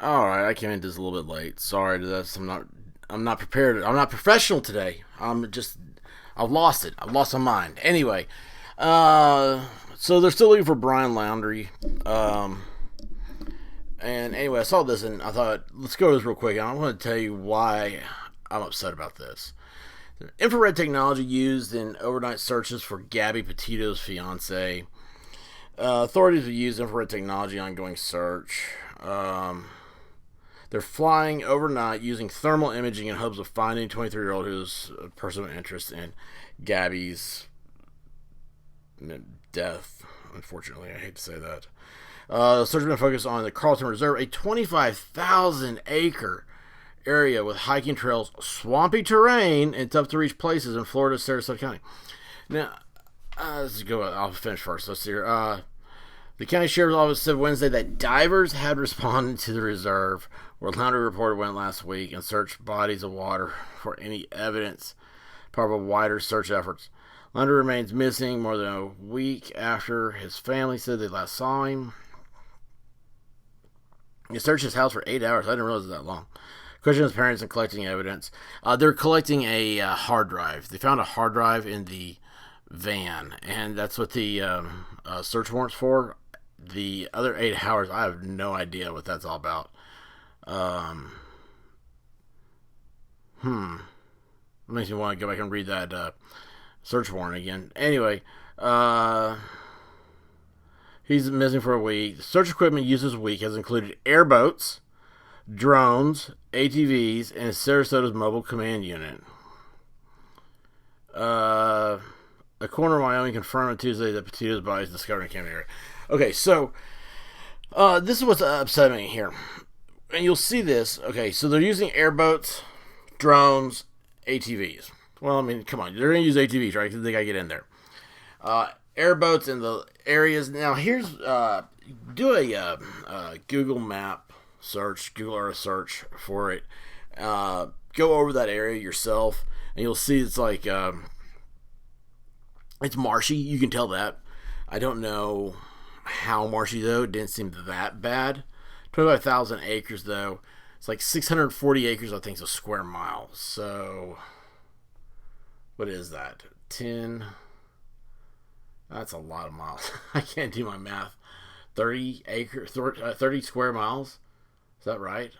All right, I came in just a little bit late. Sorry to this. I'm not prepared. I'm not professional today. I've lost it. I've lost my mind. Anyway, uh, so they're still looking for Brian Laundrie. Um, and anyway, I saw this and I thought, let's go over this real quick. And I want to tell you why I'm upset about this. Infrared technology used in overnight searches for Gabby Petito's fiance. Authorities have used infrared technology on ongoing search. They're flying overnight using thermal imaging in hopes of finding a 23-year-old who's a person of interest in Gabby's death. Unfortunately, I hate to say that. The search has been focused on the Carlton Reserve, a 25,000 acre area with hiking trails, swampy terrain, and tough to reach places in Florida's Sarasota County. Now, let's go. I'll finish first. Let's see here. The county sheriff's office said Wednesday that divers had responded to the reserve, where Laundrie reported went last week, and searched bodies of water for any evidence, part of a wider search efforts. Laundrie remains missing more than a week after his family said they last saw him. He searched his house for 8 hours. I didn't realize it was that long. Questioning his parents and collecting evidence. They're collecting a hard drive. They found a hard drive in the van, and that's what the search warrant's for. The other 8 hours, I have no idea what that's all about. Um, It makes me want to go back and read that search warrant again. Anyway, he's missing for a week. The search equipment used this week has included airboats, drones, ATVs, and Sarasota's mobile command unit. A coroner in Wyoming confirmed on Tuesday that Petito's body is discovered in the county area. Okay, so this is what's upsetting me here. And you'll see this. Okay, so they're using airboats, drones, ATVs. Well, I mean, come on. They're going to use ATVs, right? Because they got to get in there. Airboats in the areas. Now, here's, do a Google map search, Google Earth search for it. Go over that area yourself, and you'll see it's like, it's marshy. You can tell that. I don't know how marshy, though. It didn't seem that bad. 25,000 acres, though. It's like 640 acres, I think, is a square mile. So, what is that? 10. That's a lot of miles. I can't do my math. 30 acres, 30 square miles. Is that right?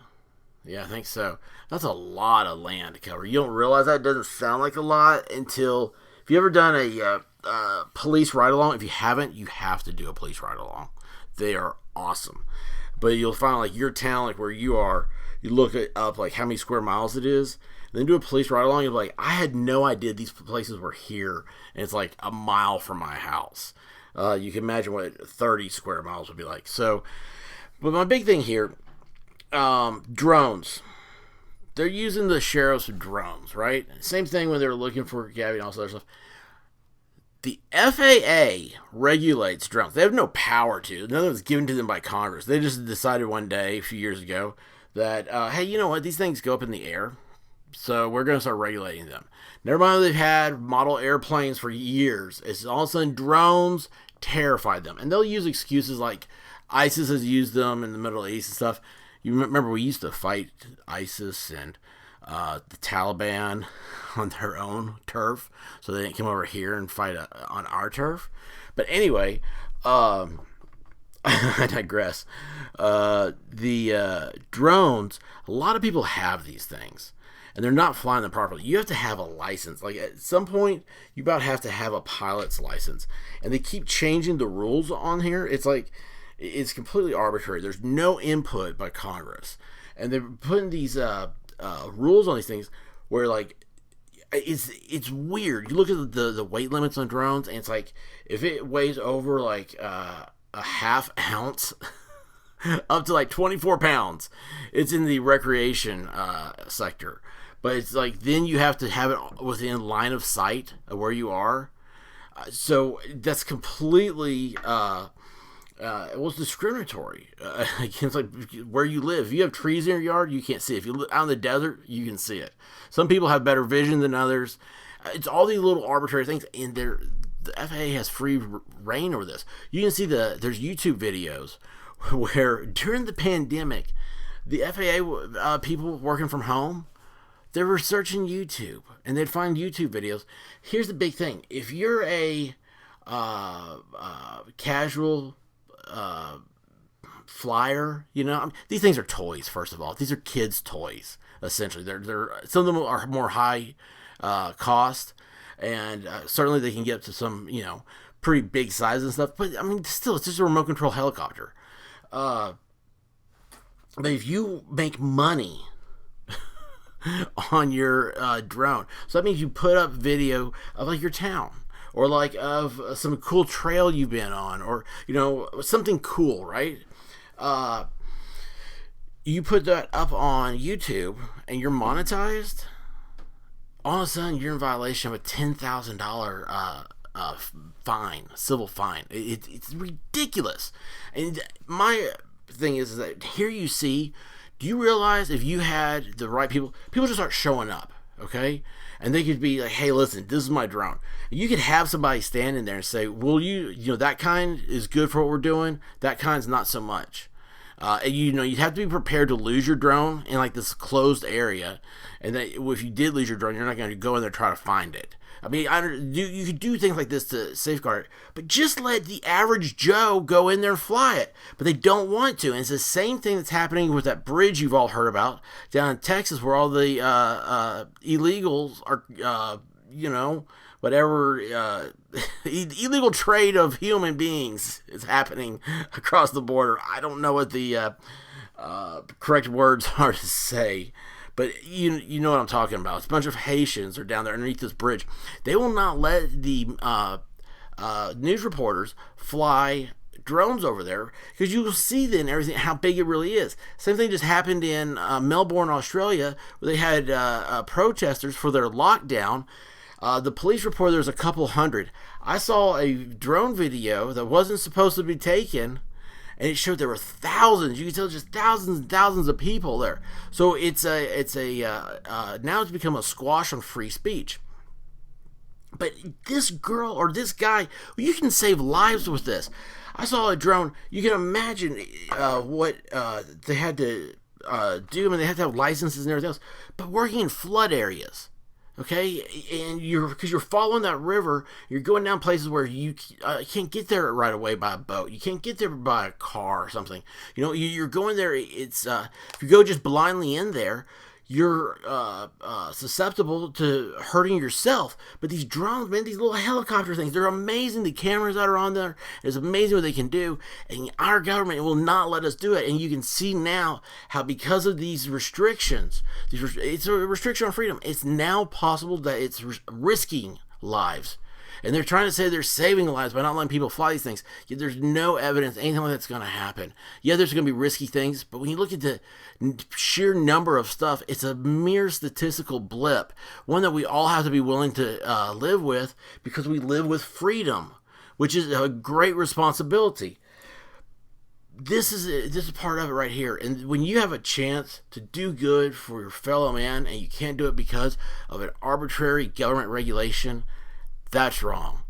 Yeah, I think so. That's a lot of land to cover. You don't realize that. It doesn't sound like a lot until, if you ever done a police ride along, if you haven't, you have to do a police ride along. They are awesome. But you'll find like your town, like where you are, you look it up like how many square miles it is, and then do a police ride along. You're like, I had no idea these places were here, and it's like a mile from my house. You can imagine what 30 square miles would be like. So, but my big thing here, drones. They're using the sheriff's drones, right? Same thing when they were looking for Gabby and all this other stuff. The FAA regulates drones. They have no power to. None of it's given to them by Congress. They just decided one day, a few years ago, that, hey, you know what? These things go up in the air, so we're going to start regulating them. Never mind, they've had model airplanes for years. It's all of a sudden drones terrified them. And they'll use excuses like ISIS has used them in the Middle East and stuff. You remember we used to fight ISIS and the Taliban on their own turf, so they didn't come over here and fight on our turf. But anyway, I digress. The drones, a lot of people have these things, and they're not flying them properly. You have to have a license. Like at some point, you about have to have a pilot's license, and they keep changing the rules on here. It's like it's completely arbitrary. There's no input by Congress, and they're putting these rules on these things where like it's weird. You look at the weight limits on drones, and it's like if it weighs over like a half ounce up to like 24 pounds, it's in the recreation sector. But it's like then you have to have it within line of sight of where you are. So that's completely it was discriminatory against like where you live. If you have trees in your yard, you can't see it. If you live out in the desert, you can see it. Some people have better vision than others. It's all these little arbitrary things, and the FAA has free reign over this. You can see there's YouTube videos where during the pandemic, The FAA people working from home, they're researching YouTube, and they'd find YouTube videos. Here's the big thing: if you're a casual flyer, these things are toys. First of all, these are kids' toys. Essentially, they're some of them are more high cost, and certainly they can get up to some pretty big sizes and stuff. But I mean, still, it's just a remote control helicopter. But if you make money on your drone, so that means you put up video of like your town, or like of some cool trail you've been on, or something cool, right? You put that up on YouTube and you're monetized. All of a sudden, you're in violation of a $10,000 fine, civil fine. It's ridiculous. And my thing is that here you see, do you realize if you had the right people just start showing up, okay? And they could be like, hey, listen, this is my drone. You could have somebody standing there and say, well, that kind is good for what we're doing. That kind's not so much. You'd have to be prepared to lose your drone in like this closed area. And that if you did lose your drone, you're not going to go in there and try to find it. I mean, you could do things like this to safeguard it, but just let the average Joe go in there and fly it. But they don't want to. And it's the same thing that's happening with that bridge you've all heard about down in Texas, where all the illegals are, whatever illegal trade of human beings is happening across the border. I don't know what the correct words are to say. But you know what I'm talking about. It's a bunch of Haitians are down there underneath this bridge. They will not let the news reporters fly drones over there, because you will see then everything, how big it really is. Same thing just happened in Melbourne, Australia, where they had protesters for their lockdown. The police reported there was a couple hundred. I saw a drone video that wasn't supposed to be taken, and it showed there were thousands. You can tell just thousands and thousands of people there. So it's now it's become a squash on free speech. But this girl or this guy, you can save lives with this. I saw a drone. You can imagine what they had to do. I mean, they have to have licenses and everything else. But working in flood areas. Okay, and because you're following that river, you're going down places where you can't get there right away by a boat. You can't get there by a car or something. You're going there. It's if you go just blindly in there, you're susceptible to hurting yourself. But these drones, man, these little helicopter things, they're amazing. The cameras that are on there, it's amazing what they can do. And our government will not let us do it. And you can see now how, because of these restrictions, it's a restriction on freedom. It's now possible that it's risking lives. And they're trying to say they're saving lives by not letting people fly these things. Yet there's no evidence anything like that's going to happen. Yeah, there's going to be risky things, but when you look at the sheer number of stuff, it's a mere statistical blip. One that we all have to be willing to live with, because we live with freedom, which is a great responsibility. This is part of it right here. And when you have a chance to do good for your fellow man, and you can't do it because of an arbitrary government regulation, that's wrong.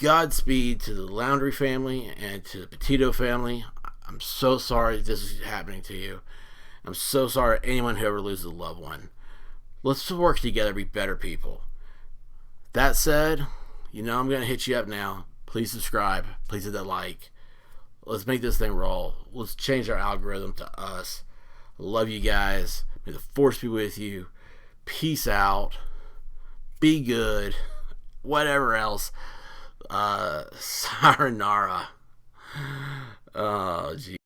Godspeed to the Laundrie family and to the Petito family. I'm so sorry this is happening to you. I'm so sorry anyone who ever loses a loved one. Let's work together, be better people. That said, I'm going to hit you up now. Please subscribe. Please hit that like. Let's make this thing roll. Let's change our algorithm to us. Love you guys. May the force be with you. Peace out. Be good. Whatever else. Sayonara. Oh, gee.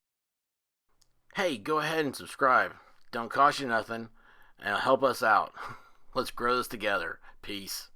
Hey, go ahead and subscribe. Don't cost you nothing, and it'll help us out. Let's grow this together. Peace.